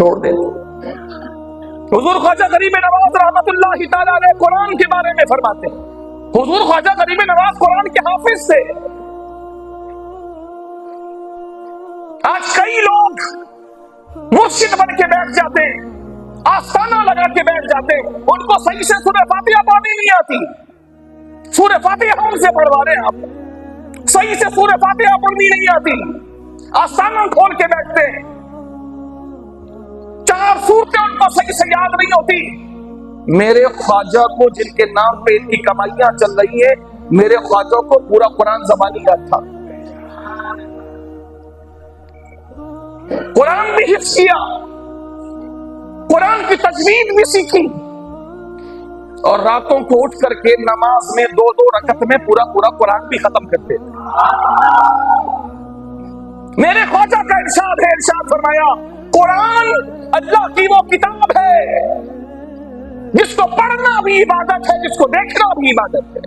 چھوڑ دیتے. حضور خواجہ غریب نواز رحمت اللہ تعالیٰ علیہ قرآن کے بارے میں فرماتے ہیں. حضور خواجہ غریب نواز قرآن کے حافظ تھے. آج کئی لوگ مرشد بن کے بیٹھ جاتے ہیں, آستانہ لگا کے بیٹھ جاتے ہیں, ان کو صحیح سے سورہ فاتحہ پڑھنی نہیں آتی. سورہ فاتحہ ہم سے پڑھوا رہے ہیں آپ, صحیح سے سورہ فاتحہ پڑھنی نہیں آتی, آستانہ کھول کے بیٹھتے ہیں. 4 سورتیں ان کو صحیح سے یاد نہیں ہوتی. میرے خواجہ کو جن کے نام پہ ان کی کمائیاں چل رہی ہیں, میرے خواجہ کو پورا قرآن زبانی یاد تھا. قرآن بھی حفظ کیا, قرآن کی تجوید بھی سیکھی, اور راتوں کو اٹھ کر کے نماز میں 2 رکعت میں پورا قرآن بھی ختم کرتے. میرے خواجہ کا ارشاد ہے, ارشاد فرمایا قرآن اللہ کی وہ کتاب ہے جس کو پڑھنا بھی عبادت ہے, جس کو دیکھنا بھی عبادت ہے.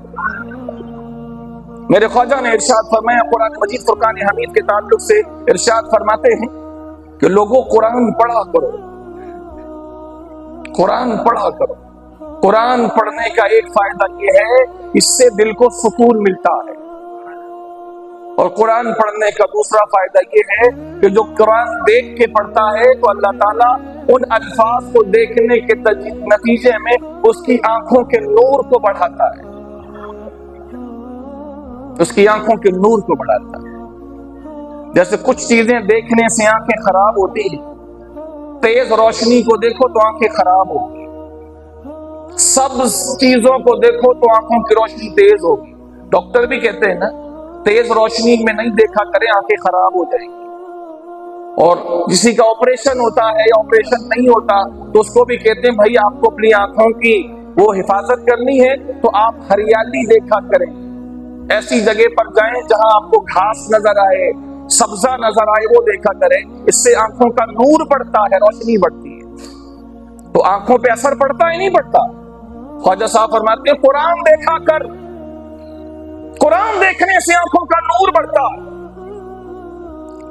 میرے خواجہ نے ارشاد فرمایا, قرآن مجید فرقان حمید کے تعلق سے ارشاد فرماتے ہیں کہ لوگوں قرآن پڑھا کرو, قرآن پڑھا کرو. قرآن پڑھنے کا ایک فائدہ یہ ہے, اس سے دل کو سکون ملتا ہے, اور قرآن پڑھنے کا دوسرا فائدہ یہ ہے کہ جو قرآن دیکھ کے پڑھتا ہے تو اللہ تعالیٰ ان الفاظ کو دیکھنے کے نتیجے میں اس کی آنکھوں کے نور کو بڑھاتا ہے, اس کی آنکھوں کے نور کو بڑھاتا ہے. جیسے کچھ چیزیں دیکھنے سے آنکھیں خراب ہوتی ہیں, تیز روشنی کو دیکھو تو آنکھیں خراب ہوگی, سبز چیزوں کو دیکھو تو آنکھوں کی روشنی تیز ہوگی. ڈاکٹر بھی کہتے ہیں نا, تیز روشنی میں نہیں دیکھا کریں, آنکھیں خراب ہو جائیں گی. اور کسی کا آپریشن ہوتا ہے یا آپریشن نہیں ہوتا تو اس کو بھی کہتے ہیں بھائی آپ کو اپنی آنکھوں کی وہ حفاظت کرنی ہے تو آپ ہریالی دیکھا کریں, ایسی جگہ پر جائیں جہاں آپ کو گھاس نظر آئے, سبزہ نظر آئے, وہ دیکھا کریں. اس سے آنکھوں کا نور بڑھتا ہے, روشنی بڑھتی ہے. تو آنکھوں پہ اثر پڑتا ہے نہیں پڑتا؟ خواجہ صاحب فرماتے ہیں قرآن دیکھا کر, قرآن دیکھنے سے آنکھوں کا نور بڑھتا.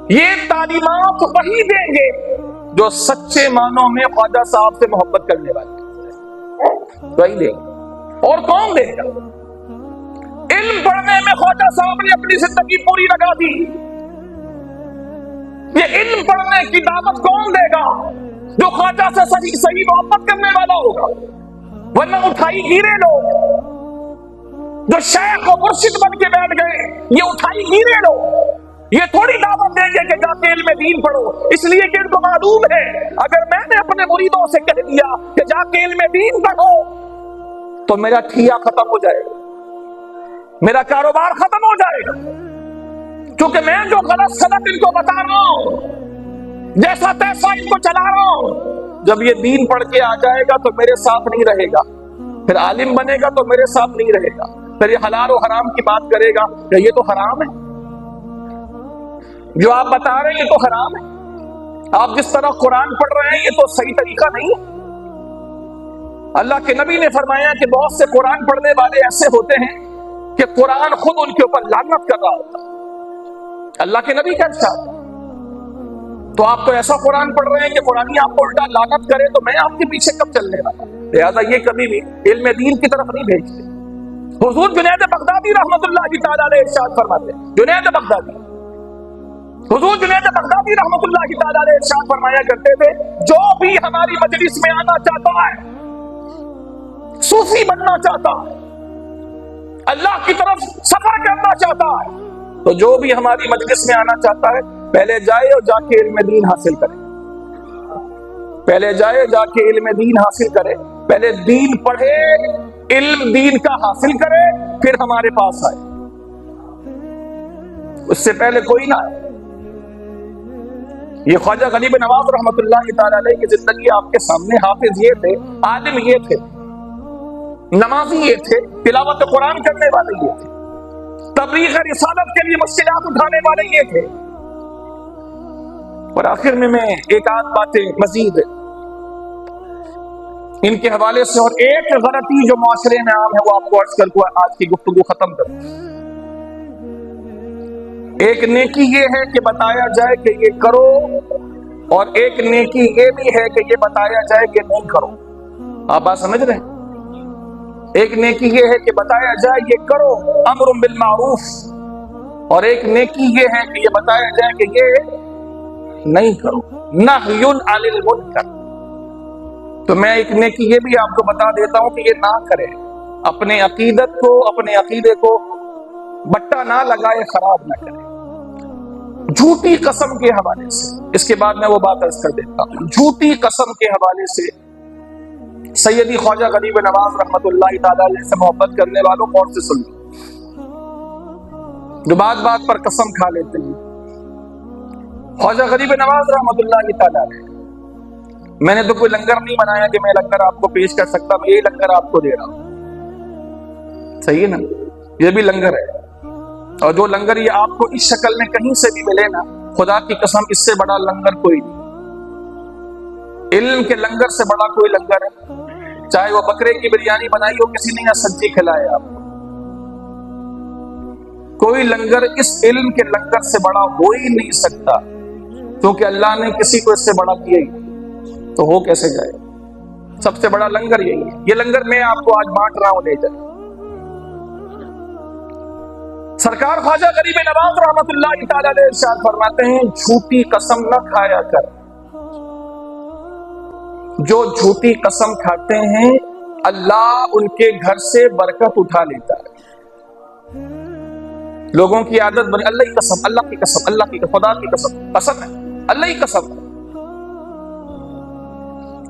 یہ تعلیمات وہی دیں گے جو سچے معنوں میں خواجہ صاحب سے محبت کرنے والے, وہی دیں گے. اور کون دے گا؟ علم پڑھنے میں خواجہ صاحب نے اپنی زندگی پوری لگا دی. یہ علم پڑھنے کی دعوت کون دے گا؟ جو خواجہ سے صحیح محبت کرنے والا ہوگا. ورنہ اٹھائی گیرے لوگ جو شیخ و مرشد بن کے بیٹھ گئے, یہ اٹھائی گیرے لوگ یہ تھوڑی دعوت دیں گے کہ جا کے علم دین پڑھو, اس لیے کہ ان کو معلوم ہے اگر میں نے اپنے مریدوں سے کہہ دیا کہ جا کے علم دین پڑھو تو میرا ٹھیا ختم ہو جائے گا, میرا کاروبار ختم ہو جائے گا, کیونکہ میں جو غلط ان کو بتا رہا ہوں, جیسا تیسا ان کو چلا رہا ہوں, جب یہ دین پڑھ کے آ جائے گا تو میرے ساتھ نہیں رہے گا, پھر عالم بنے گا تو میرے ساتھ نہیں رہے گا, پھر یہ حلال و حرام کی بات کرے گا کہ یہ تو حرام ہے, جو آپ بتا رہے ہیں یہ تو حرام ہے, آپ جس طرح قرآن پڑھ رہے ہیں یہ تو صحیح طریقہ نہیں ہے. اللہ کے نبی نے فرمایا کہ بہت سے قرآن پڑھنے والے ایسے ہوتے ہیں کہ قرآن خود ان کے اوپر لعنت کر رہا ہوتا ہے. اللہ کے نبی کا ارشاد. تو آپ تو ایسا قرآن پڑھ رہے ہیں کہ قرآن آپ کو الٹا لعنت کرے تو میں آپ کے پیچھے کب چلنے والا. لہٰذا یہ کبھی بھی علم دین کی طرف نہیں بھیجتے. حضور جنید بغدادی رحمت اللہ تعالیٰ علیہ ارشاد فرماتے ہیں, جنید بغدادی, حضور جنید بغدادی رحمت اللہ تعالیٰ علیہ ارشاد فرمایا کرتے تھے جو بھی ہماری مجلس میں آنا چاہتا ہے, صوفی بننا چاہتا ہے, اللہ کی طرف سفر کرنا چاہتا ہے, تو جو بھی ہماری مجلس میں آنا چاہتا ہے پہلے جائے اور جا کے علم دین حاصل کرے, پہلے جائے جا کے علم دین حاصل کرے, پہلے دین پڑھے, علم دین کا حاصل کرے, پھر ہمارے پاس آئے, اس سے پہلے کوئی نہ آئے. یہ خواجہ غریب نواز رحمت اللہ تعالی علیہ کی زندگی آپ کے سامنے. حافظ یہ تھے, عالم یہ تھے, نمازی یہ تھے, تلاوت قرآن کرنے والے یہ تھے, تبلیغ رسالت کے لیے مشکلات اٹھانے والے یہ تھے. اور آخر میں ایک آدھ باتیں مزید ان کے حوالے سے, اور ایک غلطی جو معاشرے میں عام ہے وہ آپ کو عرض کر کے آج کی گفتگو ختم کروں. ایک نیکی یہ ہے کہ بتایا جائے کہ یہ کرو اور ایک نیکی یہ بھی ہے کہ یہ بتایا جائے کہ نہیں کرو. آپ بات سمجھ رہے ہیں؟ ایک نیکی یہ ہے کہ بتایا جائے یہ کرو، امر بالمعروف، اور ایک نیکی یہ ہے کہ یہ بتایا جائے کہ یہ نہیں کرو، نہی عن المنکر. تو میں ایک نیکی یہ بھی آپ کو بتا دیتا ہوں کہ یہ نہ کرے، اپنے عقیدت کو، اپنے عقیدے کو بٹا نہ لگائے، خراب نہ کرے. جھوٹی قسم کے حوالے سے، اس کے بعد میں وہ بات عرض کر دیتا ہوں. جھوٹی قسم کے حوالے سے سیدی خواجہ غریب نواز رحمت اللہ تعالی علیہ سے محبت کرنے والوں غور سے سن لو، جو بات بات پر قسم کھا لیتے ہیں. خواجہ غریب نواز رحمت اللہ تعالی علیہ، میں نے تو کوئی لنگر نہیں بنایا کہ میں لنگر آپ کو پیش کر سکتا، میں یہی لنگر آپ کو دے رہا ہوں. صحیح ہے نا؟ یہ بھی لنگر ہے، اور جو لنگر یہ آپ کو اس شکل میں کہیں سے بھی ملے نا، خدا کی قسم اس سے بڑا لنگر کوئی نہیں. علم کے لنگر سے بڑا کوئی لنگر ہے، چاہے وہ بکرے کی بریانی بنائی ہو کسی نے یا سبزی کھلائے آپ کو، کوئی لنگر اس علم کے لنگر سے بڑا ہو ہی نہیں سکتا، کیونکہ اللہ نے کسی کو اس سے بڑا کیا ہی تو ہو کیسے جائے. سب سے بڑا لنگر یہی ہے. یہ لنگر میں آپ کو آج بانٹ رہا ہوں، لے جائیں. سرکار خواجہ غریب نواز رحمت اللہ تعالی علیہ ارشاد فرماتے ہیں، جھوٹی قسم نہ کھایا کر. جو جھوٹی قسم کھاتے ہیں اللہ ان کے گھر سے برکت اٹھا لیتا ہے. لوگوں کی عادت بنی، اللہ کی قسم، اللہ کی قسم، اللہ کی قسم، خدا کی قسم، قسم ہے، اللہ کی قسم ہے.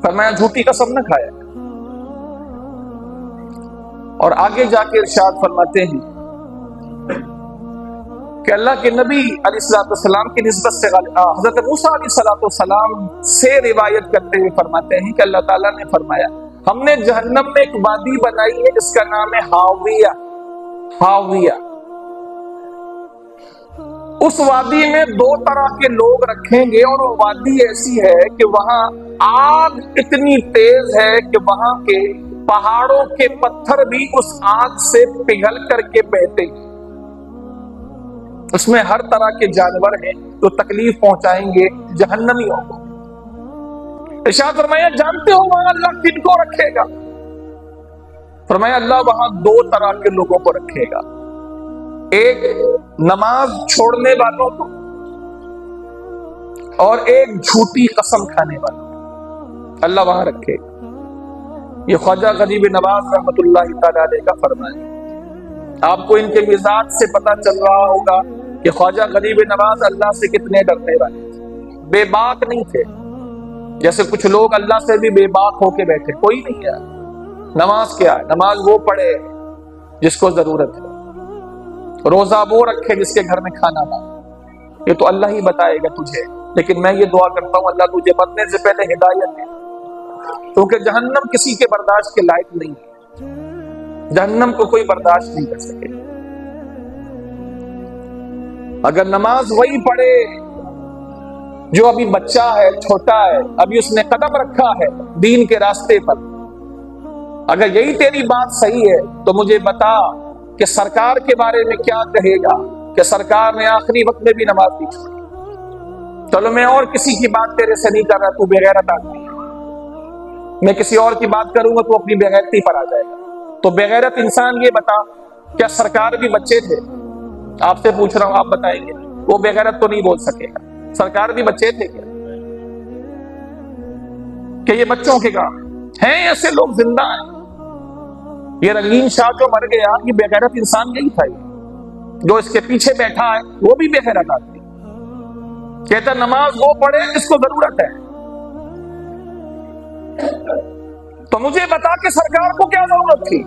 فرمایا جھوٹی قسم نہ کھایا. اور آگے جا کے ارشاد فرماتے ہیں کہ اللہ کے نبی علیہ السلام کی نسبت سے حضرت موسیٰ علیہ السلام سے روایت کرتے ہوئے فرماتے ہیں کہ اللہ تعالیٰ نے فرمایا، ہم نے جہنم میں ایک وادی بنائی ہے جس کا نام ہے ہاویہ. ہاویہ، اس وادی میں دو طرح کے لوگ رکھیں گے، اور وہ وادی ایسی ہے کہ وہاں آگ اتنی تیز ہے کہ وہاں کے پہاڑوں کے پتھر بھی اس آگ سے پگھل کر کے بہتے ہیں. اس میں ہر طرح کے جانور ہیں جو تکلیف پہنچائیں گے جہنمیوں کو. ارشاد فرمایا جانتے ہو وہاں اللہ کن کو رکھے گا؟ فرمایا اللہ وہاں دو طرح کے لوگوں کو رکھے گا، ایک نماز چھوڑنے والوں کو اور ایک جھوٹی قسم کھانے والوں کو اللہ وہاں رکھے گا. یہ خواجہ غریب نواز رحمت اللہ تعالی علیہ کا فرمان ہے. آپ کو ان کے مزاج سے پتہ چل رہا ہوگا کہ خواجہ غریب نواز اللہ سے کتنے ڈرنے والے تھے، بے باک نہیں تھے. جیسے کچھ لوگ اللہ سے بھی بے باک ہو کے بیٹھے، کوئی نہیں ہے. نماز کیا ہے؟ نماز وہ پڑھے جس کو ضرورت ہے، روزہ وہ رکھے جس کے گھر میں کھانا نہ. یہ تو اللہ ہی بتائے گا تجھے، لیکن میں یہ دعا کرتا ہوں اللہ تجھے مرنے سے پہلے ہدایت دے، کیونکہ جہنم کسی کے برداشت کے لائق نہیں ہے. جہنم کو کوئی برداشت نہیں کر سکے. اگر نماز وہی پڑھے جو ابھی بچہ ہے، چھوٹا ہے، ابھی اس نے قدم رکھا ہے دین کے راستے پر، اگر یہی تیری بات صحیح ہے تو مجھے بتا کہ سرکار کے بارے میں کیا کہے گا کہ سرکار نے آخری وقت میں بھی نماز نہیں چھوڑی. چلو میں اور کسی کی بات تیرے سے نہیں کر رہا، تو بے غیرت آدمی ہے. میں کسی اور کی بات کروں گا تو اپنی بے غیرتی پر آ جائے گا. تو بے غیرت انسان یہ بتا، کیا سرکار بھی بچے تھے؟ آپ سے پوچھ رہا ہوں، آپ بتائیں گے. وہ بے غیرت تو نہیں بول سکے گا. سرکار بھی بچے تھے کیا؟ کہ یہ بچوں کے کام ہیں؟ ایسے لوگ زندہ ہیں. یہ رنگین شاہ جو مر گیا، یہ بے غیرت انسان یہی تھا. جو اس کے پیچھے بیٹھا ہے وہ بھی بے غیرت آدمی. کہتا نماز وہ پڑھے جس کو ضرورت ہے. تو مجھے بتا کہ سرکار کو کیا ضرورت تھی؟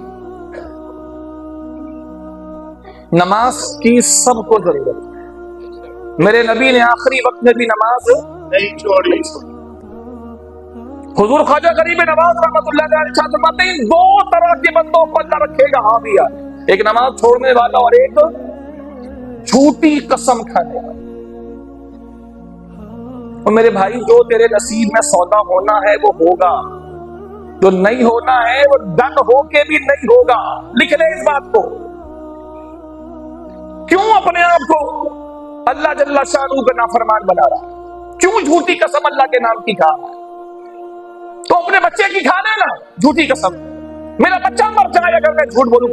نماز کی سب کو ضرورت ہے. میرے نبی نے آخری وقت میں بھی نماز نہیں چھوڑی. حضور خواجہ غریب نواز رحمت اللہ علیہ فرماتے ہیں دو طرح کے بندوں کو اللہ رکھے گا حاویہ، ایک نماز چھوڑنے والا اور ایک جھوٹی قسم کھانے والا. اور میرے بھائی جو تیرے نصیب میں سودا ہونا ہے وہ ہوگا، جو نہیں ہونا ہے وہ ڈن ہو کے بھی نہیں ہوگا. لکھ لے اس بات کو. کیوں اپنے آپ کو اللہ جل شانہ کا نافرمان بنا رہا؟ کیوں جھوٹی قسم اللہ کے نام کی کھا رہا ہے؟ تو اپنے بچے کی کھا لینا جھوٹی قسم، میرا بچہ مر جائے اگر میں جھوٹ بولوں،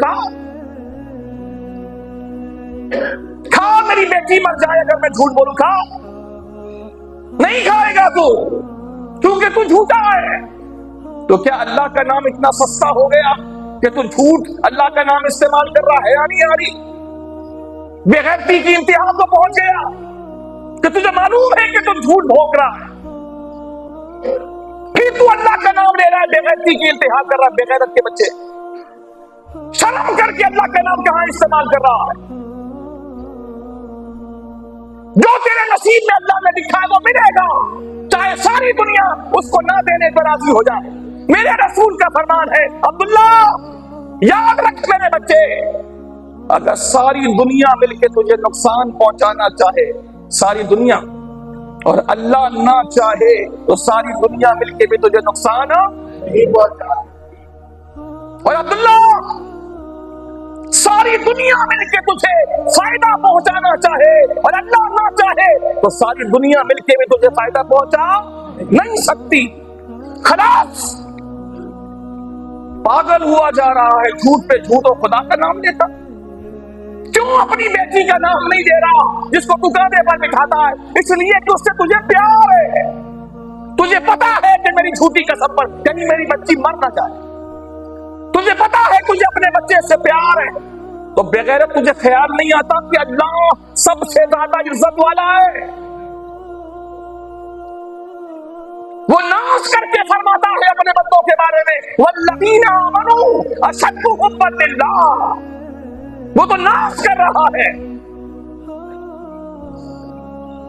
کھا میری بیٹی مر جائے اگر میں جھوٹ بولوں، کھا نہیں کھائے گا تو، کیونکہ تو جھوٹا ہے۔ تو کیا اللہ کا نام اتنا سستا ہو گیا کہ تو جھوٹ اللہ کا نام استعمال کر رہا ہے یا نہیں آ رہی؟ بے غیرتی کی انتہا کو پہنچ گیا کہ تجھے معلوم ہے کہ تم جھوٹ بھونک رہا ہے، پھر تو اللہ کا نام لے رہا ہے، بے غیرتی کی انتہا کر رہا ہے۔ بے غیرت کے بچے، شرم کر کے اللہ کا نام کہاں استعمال کر رہا ہے؟ جو تیرے نصیب میں اللہ نے لکھا ہے وہ ملے گا، چاہے ساری دنیا اس کو نہ دینے پر راضی ہو جائے۔ میرے رسول کا فرمان ہے، عبداللہ یاد رکھ میرے بچے، اگر ساری دنیا مل کے تجھے نقصان پہنچانا چاہے، ساری دنیا، اور اللہ نہ چاہے تو ساری دنیا مل کے بھی تجھے نقصان نہیں پہنچا۔ اور عبداللہ ساری دنیا مل کے تجھے فائدہ پہنچانا چاہے اور اللہ نہ چاہے تو ساری دنیا مل کے بھی تجھے فائدہ پہنچا نہیں سکتی۔ خلاص پاگل ہوا جا رہا ہے، جھوٹ پہ جھوٹ، اور خدا کا نام لیتا۔ کیوں اپنی بیٹی کا نام نہیں دے رہا جس کو تو کاندھے پر بٹھاتا ہے؟ اس لیے کہ اس سے تجھے پیار ہے، تجھے پتا ہے کہ میری جھوٹی قسم پر کہیں میری بچی مر نہ جائے، تجھے پتا ہے تجھے اپنے بچے سے پیار ہے۔ تو بغیرت تجھے خیال نہیں آتا کہ اللہ سب سے زیادہ عزت والا ہے؟ وہ ناز کر کے فرماتا ہے اپنے بندوں کے بارے میں، والذین آمنوا اشد حبا للہ، وہ تو ناز کر رہا ہے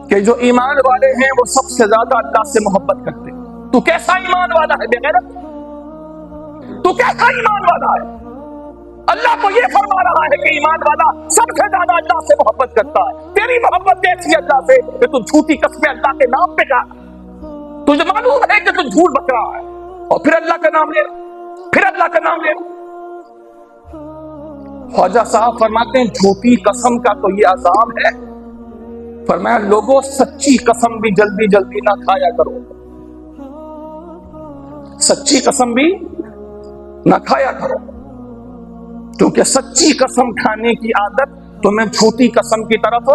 کہ جو ایمان والے ہیں وہ سب سے زیادہ اللہ سے محبت کرتے ہیں۔ تو کیسا ایمان والا ہے بغیرت؟ تو کیسا ایمان والا ہے؟ اللہ تو یہ فرما رہا ہے کہ ایمان والا سب سے زیادہ اللہ سے محبت کرتا ہے۔ تیری محبت کیسی ہے اللہ سے کہ تو جھوٹی قسمیں اللہ کے نام پہ کھا، تجھے معلوم ہے کہ تو جھوٹ بک رہا ہے اور پھر اللہ کا نام لے رہا، پھر اللہ کا نام لے رہا۔ خواجہ صاحب فرماتے ہیں جھوٹی قسم کا تو یہ عذاب ہے، فرمایا لوگوں سچی قسم بھی جلدی جلدی نہ کھایا کرو، سچی قسم بھی نہ کھایا کرو، کیونکہ سچی قسم کھانے کی عادت تمہیں جھوٹی قسم کی طرف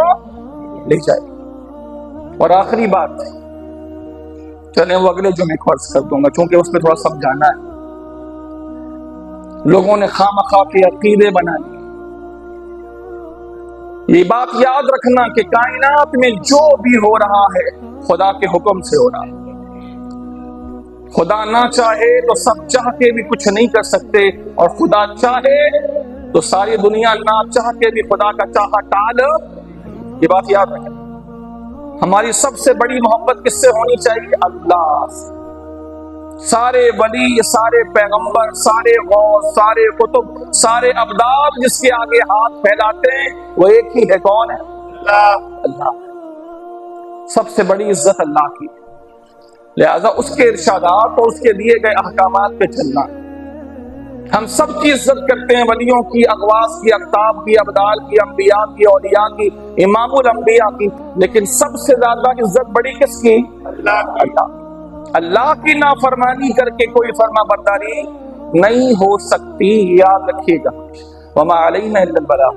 لے جائے گی۔ اور آخری بات، چلیں وہ اگلے جمعے کو عرض کر دوں گا چونکہ اس میں تھوڑا سمجھانا ہے۔ لوگوں نے خواہ کے عقیدے بنا لیے۔ یہ بات یاد رکھنا کہ کائنات میں جو بھی ہو رہا ہے خدا کے حکم سے ہو رہا ہے۔ خدا نہ چاہے تو سب چاہ کے بھی کچھ نہیں کر سکتے، اور خدا چاہے تو ساری دنیا نہ چاہ کے بھی خدا کا چاہا ٹال۔ یہ بات یاد رکھیں، ہماری سب سے بڑی محبت کس سے ہونی چاہیے؟ اللہ سے۔ سارے ولی، سارے پیغمبر، سارے غوث، سارے قطب، سارے ابدال جس کے آگے ہاتھ پھیلاتے ہیں وہ ایک ہی ہے، کون ہے؟ اللہ۔ سب سے بڑی عزت اللہ کی، لہذا اس کے ارشادات اور اس کے دیے گئے احکامات پہ چلنا۔ ہم سب کی عزت کرتے ہیں، ولیوں کی، اغواث کی، اقطاب کی، ابدال کی، انبیاء کی، اولیاء کی، امام الانبیاء کی، لیکن سب سے زیادہ عزت بڑی کس کی؟ اللہ۔ اللہ کی نافرمانی کر کے کوئی فرما برداری نہیں ہو سکتی، یاد رکھیے گا۔ وما علینا الا البلاغ۔